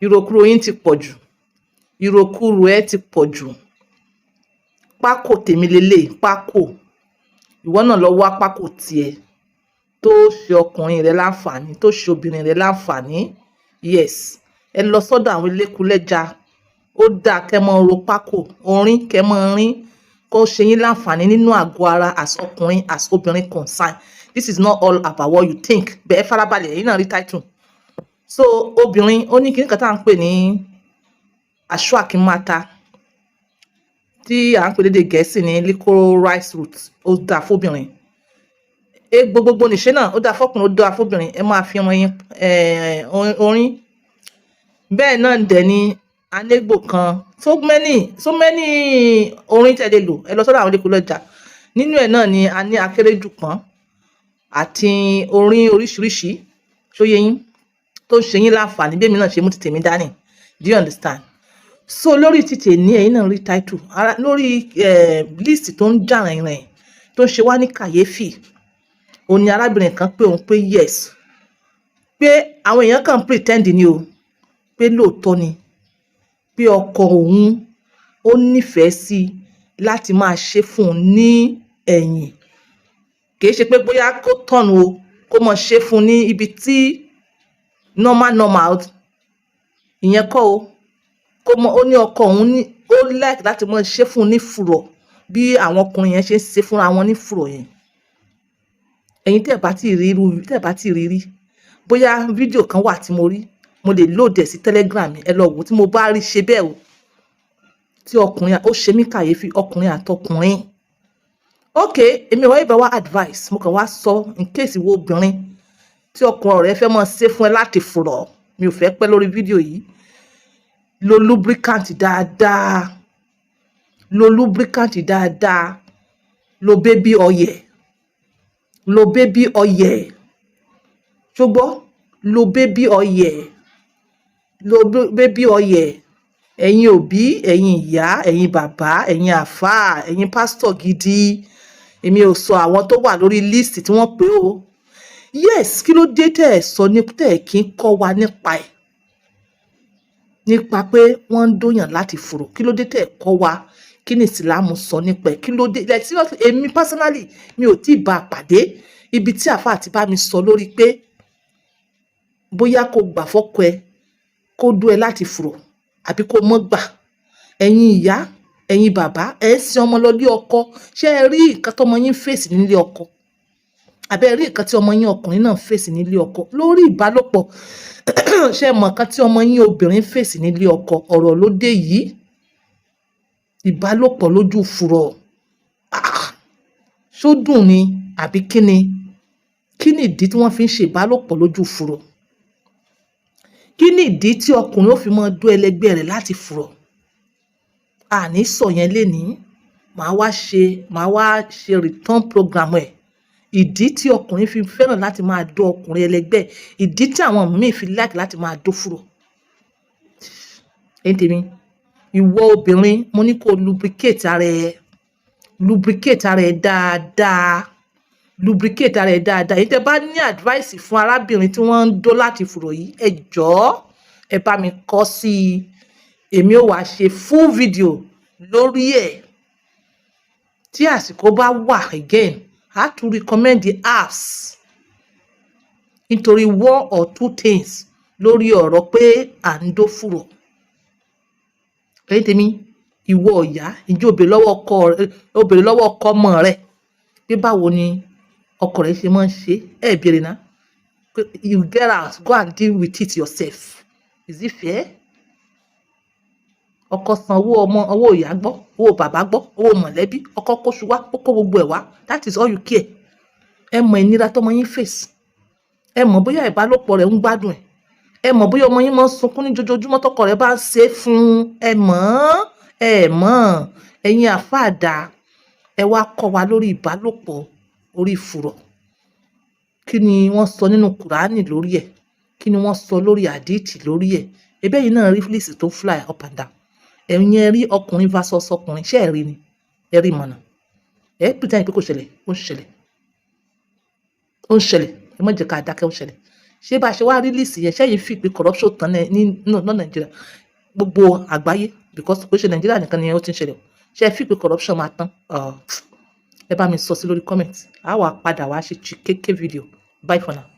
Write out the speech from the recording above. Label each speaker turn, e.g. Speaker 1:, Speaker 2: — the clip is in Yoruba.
Speaker 1: ìròkúrò yín ti pọ̀ jù, ìròkúrò ẹ ti pọ̀ jù. Pákò tèmi lélẹ̀, pákò. Ìwọ náà lọ wá pákò tiẹ̀ tó ṣe ọkùnrin rẹ láǹfààní, tó ṣe obìnrin rẹ láǹfààní. Yes, ẹ lọ sọ́dọ̀ àwọn elékùlẹ́ja. Ó dáa kẹ́ mọ́ ro pákò, orin kẹ́ mọ́ rin kó ṣe yín láǹfààní nínú àgọ́ ara as ọkùnrin as obìnrin concern. This is not all about what you think. Bẹ́ẹ̀ farabalẹ̀, ẹ̀yin náà rí title. So obìnrin ó ní kíní kan tá à ń pè ní aṣọ àkínmátà tí à ń pè lédè Gẹ̀ẹ́sì ní licorice root. Ó dáa fóbìnrin. Egbò gbogbo nìṣe náà ó dáa fọkùnrin, ó dáa fóbìnrin. Ẹ máa fi ọmọ yín orin. Bẹ́ẹ̀ náà dẹ̀ ni anégbò kan, so many orin tẹ́ lè lò. Ẹ lọ sọ́dọ̀ àwọn elékùlẹ́ja. Nínú ẹ̀ náà ni a ní akérèjù pọ́n àti orin oríṣiríṣi ṣó yé yín tó ṣe yín láǹfààní bí èmi náà ṣe mú ti tèmi dání. Do you understand? So lórí títì ní ẹ̀yin náà rí title lórí list tó ń jà rìnrìn tó ń ṣe wá ní kàyéfì. Òun ni arábìnrin kan pé òun pé yes, pé àwọn èèyàn kan pretend ni o, pé lóòótọ́ ni pé ọkọ òun ó nífẹ̀ẹ́ sí láti máa ṣe fún un ní ẹ̀yìn. Kì í ṣe pé bóyá kó tọ̀nù o, kó mọ ṣe fún un ní ibi tí normal ìyẹn kọ́ o. Ó ní ọkọ òun ní ó like láti mọ ṣe fún un ní fùrọ̀ bí àwọn ọkùnrin yẹn ṣe ń ṣe fúnra wọn ní fùrọ̀ yẹn. Ẹ̀yin tẹ́ bá ti rí rí bóyá fídíò kan wà tí mo rí, mo lè load ẹ̀ sí Telegram ẹ lọ wò tí mo bá rí ṣe bẹ́ẹ̀ o. Tí ọkùnrin ó ṣe mí kàyéfì, ọkùnrin àtọkùnrin. Okay, èmi wá ibà wá advice, mo kàn wá sọ in case ìwọ obìnrin tí ọkùnrin rẹ fẹ́ mọ ṣe fún ẹ láti fùrọ̀. Mi ò fẹ́ pẹ́ lórí fídíò yìí. Lo lubricant dáadáa, lo lubricant dáadáa, lo baby oil, lo baby oil. Ṣùgbọ́n lo baby oil, lo baby oil. Ẹ̀yin òbí, ẹ̀yin ìyá, ẹ̀yin bàbá, ẹ̀yin àfáà, ẹ̀yin pásítọ̀ gidi. Èmi ò sọ àwọn tó wà lórí list tí wọ́n pè o. Yes, kí ló dé tẹ́ ẹ sọ ní tẹ́ ẹ kí ń kọ́ wa nípa ẹ̀? Nípa pé wọ́n ń dóyàn láti fùrọ̀. Kí ló dé tẹ́ ẹ kọ́ wa? Kí ni Ìsìlámù sọ nípa ẹ̀? Kí ló dé? Like seriously, èmi personally mi ò tí ì bá a pàdé ibi tí àfáà ti bá mi sọ lórí pé bóyá kó gbà fọ́kọ ẹ kó dó ẹ láti fùrọ̀ àbí kó mọ́ gbà. Ẹ̀yin ìyá, ẹ̀yin bàbá, ẹ ń sin ọmọ lọ lé ọkọ. Ṣé ẹ rí nǹkan tí ọmọ yín fèsì nílé ọkọ? Àbẹ́ rí nǹkan tí ọmọ yín ọkùnrin náà fèsì nílé ọkọ lórí ìbálòpọ̀? Ṣé mọ̀ nǹkan tí ọmọ yín obìnrin fèsì nílé ọkọ? Ọ̀rọ̀ ló dé yìí. Ìbálòpọ̀ lójú fùrọ̀. Ṣó dùn ni àbí kí ni? Kí ni ìdí tí wọ́n fi ń ṣe ìbálòpọ̀ lójú fùrọ̀? Kí ni ìdí tí ọkùnrin ó fi máa dó ẹlẹgbẹ́ rẹ̀ láti fùrọ̀? Àní sọ yẹn lénìí. Màá wá ṣe return program ẹ̀. Ìdí tí ọkùnrin fi fẹ́ràn láti máa dó ọkùnrin ẹlẹgbẹ́, ìdí tí àwọn míì fi like láti máa dó fùrọ̀. Ẹ̀yin tèmi, ìwọ obìnrin, mo ní kó lubricate ara ẹ. Lubricate ara ẹ dáadáa. Lubricate ara ẹ dáadáa. Èyí tẹ́ bá ní advice fún arábìnrin tí wọ́n ń dó láti fùrọ̀ yìí, ẹ jọ̀ọ́ ẹ bá mi kọ sí i. Èmi ó wá ṣe full video lórí ẹ̀. Tí àsìkò bá wà again, I have to recommend the apps. Nítorí one or two things lórí ọ̀rọ̀ pé à ń dó fùrọ̀. Ẹ̀yin tèmi, ìwọ ìyá, ìjọ obìnrin lọ́wọ́ ọkọ ọmọ rẹ̀ pé báwo ni ọkọ rẹ̀ ṣe máa ń ṣe. Ẹ bèrè náà. You get out, go and deal with it yourself. Is it fair? Ọkọ san owó ìyá gbọ́, owó bàbá gbọ́, owó mọ̀lẹ́bí, ọkọ kóṣù wá, ó kó gbogbo ẹ̀ wá. That is all you care. Ẹ mọ ìnira tọmọ yín face. Ẹ mọ̀ bóyá ìbálòpọ̀ rẹ̀ ń gbádùn ẹ̀. Ẹ mọ̀ bóyá ọmọ yín máa ń sunkún ní jojoojúmọ́ tọkọ rẹ̀ bá ń ṣe fún un. Ẹ mọ̀. Ẹ̀yin àfáàdà, ẹ wá kọ́ wa lórí ìbálòpọ̀ orí fùrọ̀. Kí ni wọ́n sọ nínú Kùránì lórí ẹ̀? Kí ni wọ́n sọ lórí àdíìtì lórí ẹ̀? Ẹbẹ́ yìí náà rí fílíìsì tó fly up and down. Ẹ̀yin ẹ rí ọkùnrin versus ọkùnrin. Ṣé ẹ rí ni? Ẹ rí mọ̀nà. Ẹ pretend pé kò ṣẹlẹ̀, ó ń ṣẹlẹ̀. Ẹ má jẹ́ ká dákẹ́, ó ń ṣẹlẹ̀. ṣé bá a ṣe wá release yẹn ṣẹ́yìn fi pé corruption tán ní Nàìjíríà gbogbo àgbáyé because kò ṣe Nàìjíríà nìkan ni ó ti ń ṣẹlẹ̀ ṣe fi pé corruption máa tán ẹ bá mi sọ sí lórí comment a wà padà wá ṣe kéké video bye for now.